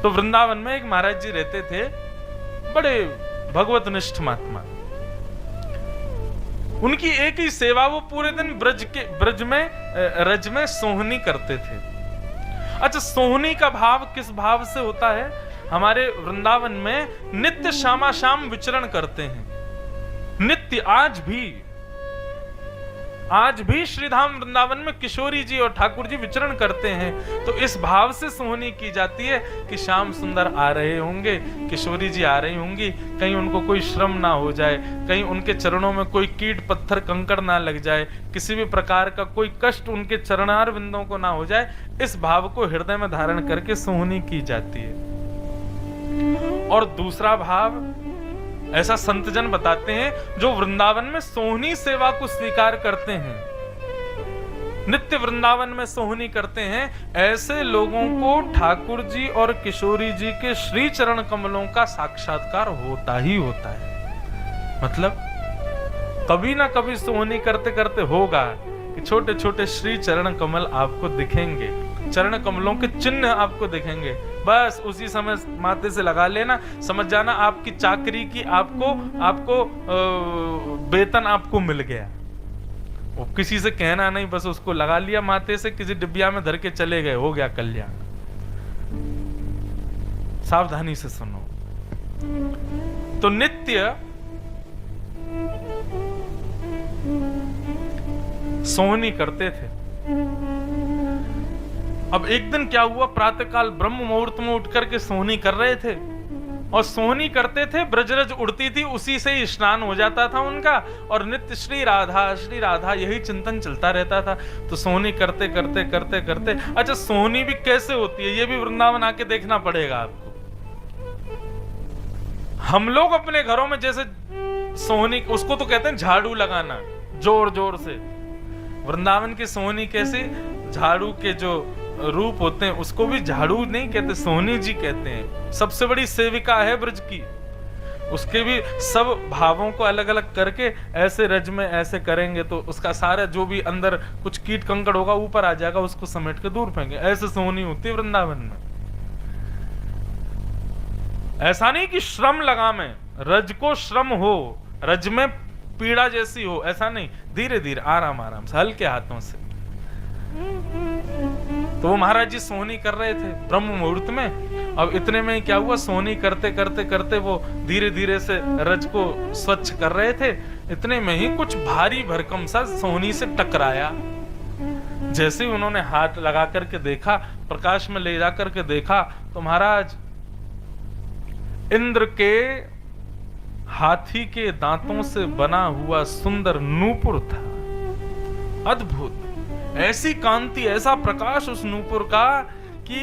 तो वृंदावन में एक महाराज जी रहते थे, बड़े भगवत निष्ठ महात्मा। उनकी एक ही सेवा, वो पूरे दिन ब्रज में सोहनी करते थे। अच्छा, सोहनी का भाव किस भाव से होता है? हमारे वृंदावन में नित्य श्यामा श्याम विचरण करते हैं। नित्य आज भी श्रीधाम वृंदावन में किशोरी जी और ठाकुर जी विचरण करते हैं। तो इस भाव से सोहनी की जाती है कि श्याम सुंदर आ रहे होंगे, किशोरी जी आ रही होंगी, कहीं उनको कोई श्रम ना हो जाए, कहीं उनके चरणों में कोई कीट पत्थर कंकड़ ना लग जाए, किसी भी प्रकार का कोई कष्ट उनके चरणार बिंदों को ना हो जाए। इस भाव को हृदय में धारण करके सोहनी की जाती है। और दूसरा भाव, ऐसा संतजन बताते हैं, जो वृंदावन में सोहनी सेवा को स्वीकार करते हैं, नित्य वृंदावन में सोहनी करते हैं, ऐसे लोगों को ठाकुर जी और किशोरी जी के श्री चरण कमलों का साक्षात्कार होता ही होता है। मतलब कभी ना कभी सोहनी करते करते होगा कि छोटे छोटे श्री चरण कमल आपको दिखेंगे, चरण कमलों के चिन्ह आपको दिखेंगे। बस उसी समय माथे से लगा लेना, समझ जाना आपकी चाकरी की आपको वेतन आपको मिल गया। वो किसी से कहना नहीं, बस उसको लगा लिया माथे से, किसी डिब्बिया में धर के चले गए, हो गया कल्याण। सावधानी से सुनो। तो नित्य सोहनी करते थे। अब एक दिन क्या हुआ, प्रातःकाल ब्रह्म मुहूर्त में उठ करके सोहनी कर रहे थे, और सोहनी करते थे, ब्रजरज उड़ती थी, उसी से ही स्नान हो जाता था उनका, और नित्य श्री राधा यही चिंतन चलता रहता था। तो सोहनी करते करते करते करते, अच्छा सोहनी भी कैसे होती है ये भी वृंदावन आके देखना पड़ेगा आपको। हम लोग अपने घरों में जैसे सोहनी, उसको तो कहते हैं झाड़ू लगाना जोर जोर से, वृंदावन की सोहनी कैसी, झाड़ू के जो रूप होते हैं उसको भी झाड़ू नहीं कहते, सोहनी जी कहते हैं। सबसे बड़ी सेविका है ब्रज की, उसके भी सब भावों को अलग अलग करके ऐसे रज में ऐसे करेंगे तो उसका सारा जो भी अंदर कुछ कीट कंकड़ होगा ऊपर आ जाएगा, उसको समेट के दूर फेंगे। ऐसे सोहनी होती है वृंदावन में। ऐसा नहीं कि श्रम लगा में, रज को श्रम हो, रज में पीड़ा जैसी हो, ऐसा नहीं, धीरे धीरे आराम आराम से हल्के हाथों से। तो वो महाराज जी सोहनी कर रहे थे ब्रह्म मुहूर्त में। अब इतने में क्या हुआ, सोहनी करते करते करते वो धीरे धीरे से रज को स्वच्छ कर रहे थे। इतने में ही कुछ भारी भरकम सा सोहनी से टकराया। जैसे ही उन्होंने हाथ लगा करके देखा, प्रकाश में ले जा करके देखा, तो महाराज इंद्र के हाथी के दांतों से बना हुआ सुंदर नूपुर था। अद्भुत, ऐसी कांति, ऐसा प्रकाश उस नूपुर का कि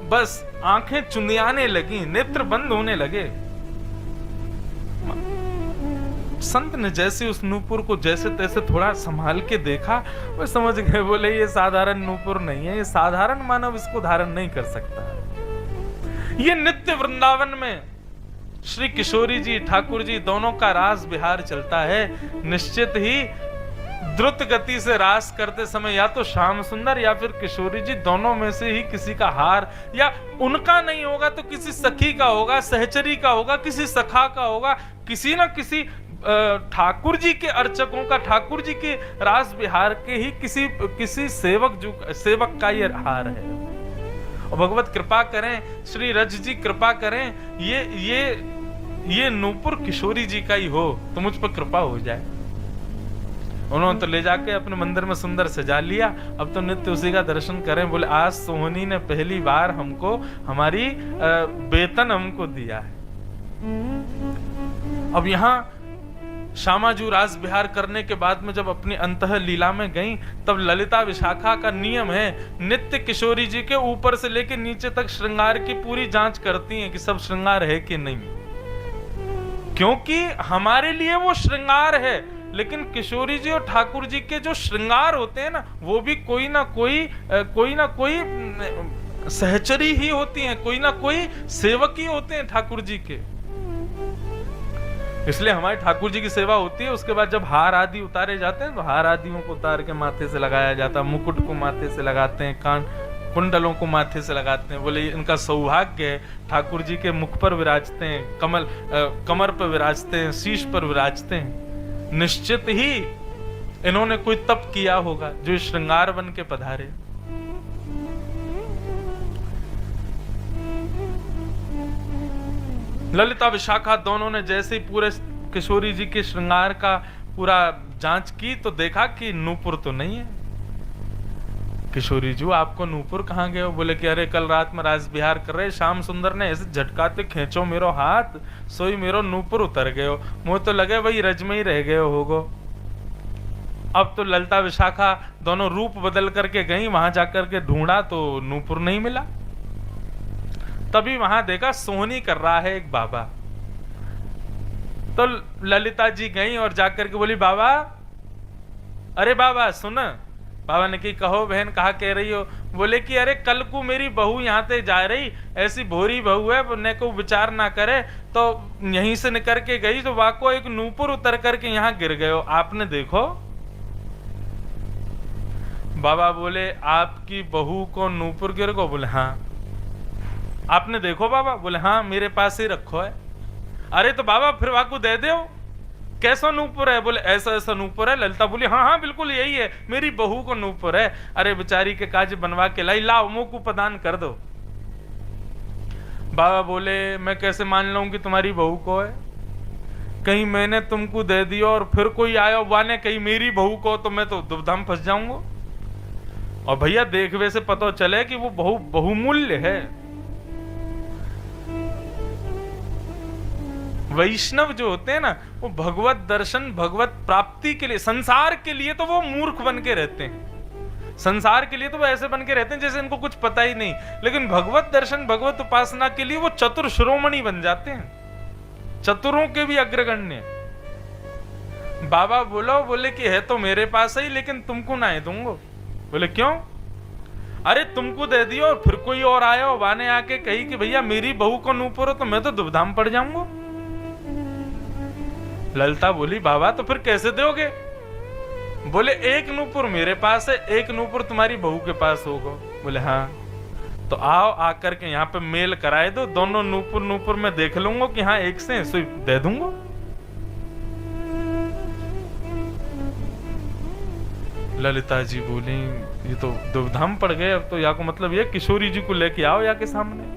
बस आंखें चुंधियाने लगी, नेत्र बंद होने लगे। संत ने जैसे उस नूपुर को जैसे तैसे थोड़ा संभाल के देखा, वो समझ गए, बोले ये साधारण नूपुर नहीं है, ये साधारण मानव इसको धारण नहीं कर सकता। ये नित्य वृंदावन में श्री किशोरी जी ठाकुर जी दोनों का रास विहार चलता है। निश्चित ही द्रुत गति से रास करते समय या तो श्याम सुंदर या फिर किशोरी जी दोनों में से ही किसी का हार, या उनका नहीं होगा तो किसी सखी का होगा, सहचरी का होगा, किसी सखा का होगा, किसी न किसी ठाकुर जी के अर्चकों का, ठाकुर जी के रास विहार के ही किसी सेवक का ये हार है। और भगवत कृपा करें, श्री रज जी कृपा करें, ये नूपुर किशोरी जी का ही हो तो मुझ पर कृपा हो जाए। उन्होंने तो ले जाके अपने मंदिर में सुंदर सजा लिया। अब तो नित्य उसी का दर्शन करें। बोले आज सोहनी ने पहली बार हमको हमारी वेतन हमको दिया है। अब यहाँ श्यामाजू रास विहार करने के बाद में जब अपनी अंतः लीला में गई, तब ललिता विशाखा का नियम है, नित्य किशोरी जी के ऊपर से लेकर नीचे तक श्रृंगार की पूरी जांच करती हैं कि सब श्रृंगार है कि नहीं, क्योंकि हमारे लिए वो श्रृंगार है। लेकिन किशोरी जी और ठाकुर जी के जो श्रृंगार होते हैं ना, वो भी कोई ना कोई सहचरी ही होती हैं, कोई ना कोई सेवक ही होते हैं ठाकुर जी के। इसलिए हमारे ठाकुर जी की सेवा होती है। उसके बाद जब हार आदि उतारे जाते हैं तो हार आदियों को उतार के माथे से लगाया जाता है, मुकुट को माथे से लगाते हैं, कान कुंडलों को माथे से लगाते हैं। बोले इनका सौभाग्य है, ठाकुर जी के मुख पर विराजते हैं, कमर पर विराजते हैं, शीश पर विराजते हैं। निश्चित ही इन्होंने कोई तप किया होगा जो श्रृंगार बन के पधारे। ललिता विशाखा दोनों ने जैसे ही पूरे किशोरी जी के श्रृंगार का पूरा जांच की तो देखा कि नूपुर तो नहीं है। किशोरी जी आपको नूपुर कहाँ गए हो? बोले कि अरे कल रात में रास बिहार कर रहे, श्याम सुंदर ने ऐसे झटकाते खींचो मेरो हाथ, सोई मेरो नूपुर उतर गए हो। मुझे तो लगे वही रज में ही रह गए होगो। अब तो ललिता विशाखा दोनों रूप बदल करके गई, वहां जाकर के ढूंढा तो नूपुर नहीं मिला। तभी वहां देखा सोहनी कर रहा है एक बाबा। तो ललिता जी गई और जाकर के बोली बाबा, अरे बाबा सुन। बाबा ने की कहो बहन, कहा कह रही हो? बोले कि अरे कल को मेरी बहू यहाँ से जा रही, ऐसी भोरी बहू है, ने को विचार ना करे तो यहीं से निकल के गई तो वाको एक नूपुर उतर करके यहाँ गिर गए हो, आपने देखो? बाबा बोले आपकी बहू को नूपुर गिर गो? बोले हाँ। आपने देखो बाबा? बोले हाँ, मेरे पास ही रखो है। अरे तो बाबा फिर वाकू दे दो, कैसा नूपुर है? बोले ऐसा ऐसा नूपुर है। ललिता बोली हाँ हाँ बिल्कुल यही है, मेरी बहू को नूपुर है। अरे बेचारी के काज बनवा के लाई, लाओ मुंह को प्रदान कर दो। बाबा बोले मैं कैसे मान लूं कि तुम्हारी बहू को है? कहीं मैंने तुमको दे दिया और फिर कोई आया वाने कहीं मेरी बहू को, तो मैं तो दुविधा में फंस जाऊंगा। और भैया देखवे से पता चले कि वो बहुमूल्य है। वैष्णव जो होते हैं ना, वो भगवत दर्शन भगवत प्राप्ति के लिए, संसार के लिए तो वो मूर्ख बन के रहते हैं, संसार के लिए तो वो ऐसे बन के रहते हैं जैसे इनको कुछ पता ही नहीं, लेकिन भगवत दर्शन भगवत उपासना के लिए वो चतुर शिरोमणि बन जाते हैं, चतुरों के भी अग्रगण्य। बाबा बोले कि है तो मेरे पास ही, लेकिन तुमको ना है दूंगा। बोले क्यों? अरे तुमको दे दियो और फिर कोई और आया और वाने आके कही कि भैया मेरी बहू को नूपुर हो, तो मैं तो दुविधा में पड़ जाऊंगा। ललिता बोली बाबा तो फिर कैसे दोगे? बोले एक नूपुर मेरे पास है, एक नूपुर तुम्हारी बहू के पास होगा। बोले हाँ। तो आओ आकर के यहाँ पे मेल कराए दो, दोनों नूपुर मैं देख लूंगा कि हाँ एक से सुई दे दूंगा। ललिता जी बोली ये तो दुविधा में पड़ गए, अब तो या को मतलब ये किशोरी जी को लेके आओ या के सामने।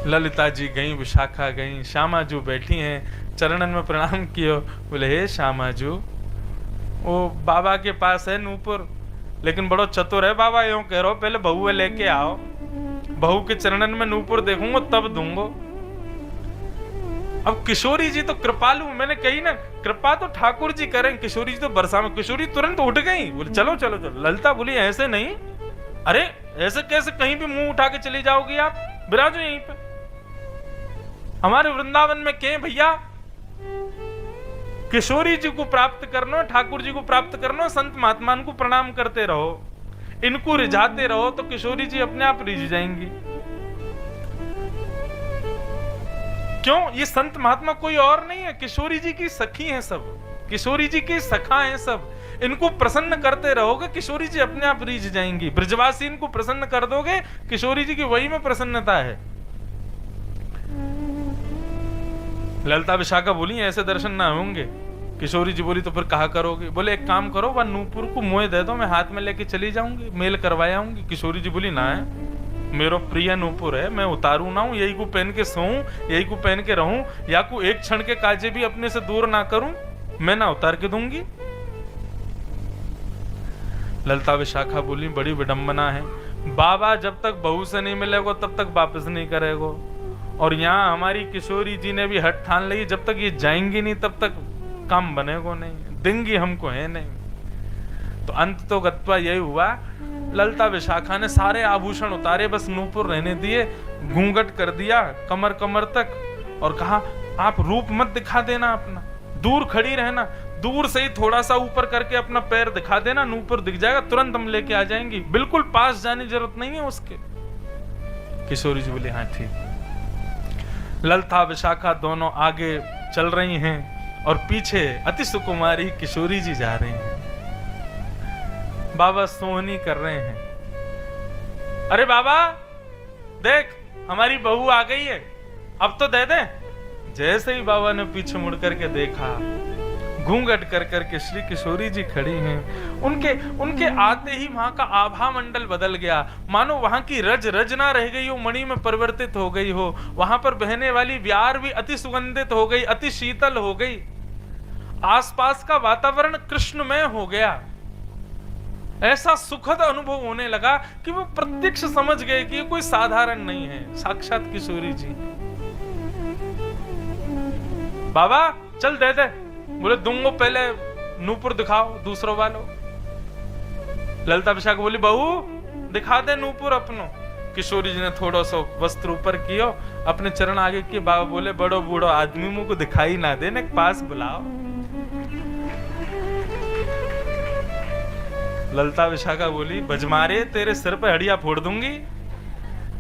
ललिता जी गई, विशाखा गई, श्यामा जी बैठी हैं, चरणन में प्रणाम कियो। बोले हे श्यामा जी, वो बाबा के पास है नूपुर, लेकिन बड़ो चतुर है बाबा, यूं कह रहो पहले बहू लेके आओ, बहू के चरणन में नूपुर देखूंगा तब दूंगो। अब किशोरी जी तो कृपालु, मैंने कही ना कृपा तो ठाकुर जी करें, किशोरी जी तो बरसा में। किशोरी तुरंत उठ गई, बोले चलो चलो चलो। ललिता बोली ऐसे नहीं। अरे ऐसे कैसे, कहीं भी मुंह उठा के चली जाओगी आप? विराजो यहीं पे, हमारे वृंदावन में के भैया किशोरी जी को प्राप्त करना, ठाकुर जी को प्राप्त करना, संत महात्मा को प्रणाम करते रहो, इनको रिझाते रहो तो किशोरी जी अपने आप रिझ जाएंगी। क्यों? ये संत महात्मा कोई और नहीं है, किशोरी जी की सखी हैं सब, किशोरी जी की सखा हैं सब। इनको प्रसन्न करते रहोगे, किशोरी जी अपने आप रिझ जाएंगी। ब्रजवासी इनको प्रसन्न कर दोगे, किशोरी जी की वही में प्रसन्नता है। ललिता विशाखा बोली ऐसे दर्शन ना होंगे। किशोरी जी बोली तो फिर कहा करोगे? बोले एक काम करो, वह नूपुर को मोए दे दो, मैं हाथ में लेके चली जाऊंगी, मेल करवाया आऊंगी। किशोरी जी बोली ना है, मेरो प्रिय नूपुर है, मैं उतारू ना हूं, यही को पहन के सोऊं, यही को पहन के रहूं, या को एक क्षण के काजे भी अपने से दूर ना करूं, मैं ना उतार के दूंगी। ललिता विशाखा बोली बड़ी विडंबना है, बाबा जब तक बहू से नहीं मिलेगा तब तक वापस नहीं करेगा, और यहाँ हमारी किशोरी जी ने भी हट ठान ली, जब तक ये जाएंगी नहीं तब तक काम बनेगा नहीं, देंगी हमको है नहीं। तो अंत तो गत्वा यही हुआ, ललिता विशाखा ने सारे आभूषण उतारे, बस नूपुर रहने दिए, घूंघट कर दिया कमर कमर तक, और कहा आप रूप मत दिखा देना अपना, दूर खड़ी रहना, दूर से ही थोड़ा सा ऊपर करके अपना पैर दिखा देना, नूपुर दिख जाएगा, तुरंत हम लेके आ जाएंगे, बिल्कुल पास जाने की जरूरत नहीं है उसके। किशोरी जी बोले हाँ ठीक। ललिता विशाखा दोनों आगे चल रही हैं और पीछे अति सुकुमारी किशोरी जी जा रही हैं। बाबा सोहनी कर रहे हैं। अरे बाबा देख हमारी बहू आ गई है, अब तो दे दे। जैसे ही बाबा ने पीछे मुड़ करके देखा, घूंघट कर करके श्री किशोरी जी खड़ी हैं। उनके आते ही वहां का आभा मंडल बदल गया, मानो वहां की रज रजना रह गई हो, मणि में परिवर्तित हो गई हो। वहां पर बहने वाली ब्यार भी अति सुगंधित हो गई, अति शीतल हो गई। आसपास का वातावरण कृष्णमय हो गया। ऐसा सुखद अनुभव होने लगा कि वो प्रत्यक्ष समझ गए कि ये कोई साधारण नहीं है, साक्षात किशोरी जी। बाबा चल दे दे। बोले दूंगो, पहले नूपुर दिखाओ दूसरों वालों। ललिता विशाखा बोली बहू दिखा दे नूपुर अपनो। किशोरी जी ने थोड़ा सा वस्त्र ऊपर किया, अपने चरण आगे किए। बाबा बोले बड़ो बूढ़ो आदमी मुंह को दिखाई ना दे, ने पास बुलाओ। ललिता विशाखा बोली बजमारे तेरे सिर पे हड्डियां फोड़ दूंगी,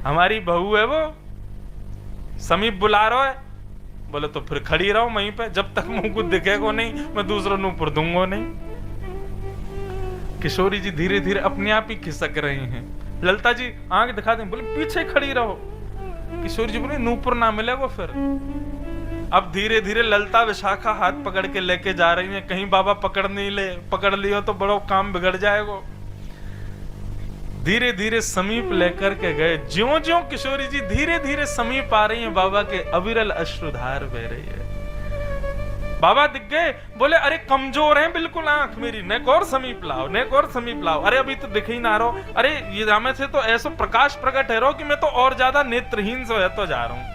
हमारी बहू है वो, समीप बुला रहा है। बोले तो फिर खड़ी रहो वहीं पे, जब तक मुंह को दिखेगा नहीं मैं दूसरों नूपुर दूंगा नहीं। किशोरी जी धीरे धीरे अपने आप ही खिसक रही हैं। ललिता जी आंख दिखा दें, बोले पीछे खड़ी रहो। किशोरी जी बोले नूपुर ना मिलेगा फिर। अब धीरे धीरे ललिता विशाखा हाथ पकड़ के लेके जा रही हैं, कहीं बाबा पकड़ लियो तो बड़ा काम बिगड़ जाएगा। धीरे धीरे समीप लेकर के गए। ज्यों ज्यों किशोरी जी धीरे धीरे समीप आ रही हैं, बाबा के अविरल अश्रुधार बह रही है। बाबा दिख गए, बोले अरे कमजोर हैं बिल्कुल आंख मेरी, नेक और समीप लाओ, नेक और समीप लाओ। अरे अभी तो दिख ही ना रहो, अरे ये रामे से तो ऐसा प्रकाश प्रकट है रहो कि मैं तो और ज्यादा नेत्रहीन से तो जा रहा हूं।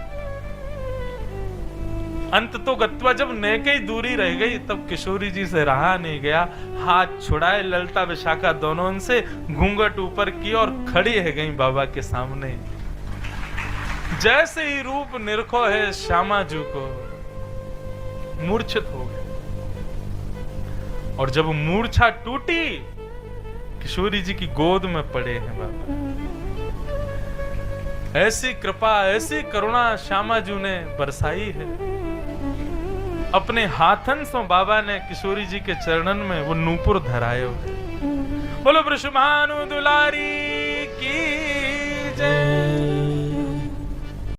अंत तो गत्वा जब नेके ही दूरी रह गई, तब किशोरी जी से रहा नहीं गया। हाथ छुड़ाए ललिता विशाखा दोनों से, घूंघट ऊपर की और खड़ी है गई बाबा के सामने। जैसे ही रूप निरखो है श्यामा जी को, मूर्छित हो गए। और जब मूर्छा टूटी, किशोरी जी की गोद में पड़े हैं बाबा। ऐसी कृपा ऐसी करुणा श्यामा जी ने बरसाई है। अपने हाथन से बाबा ने किशोरी जी के चरणन में वो नूपुर धरायो है। बोलो वृषभानु दुलारी की जय।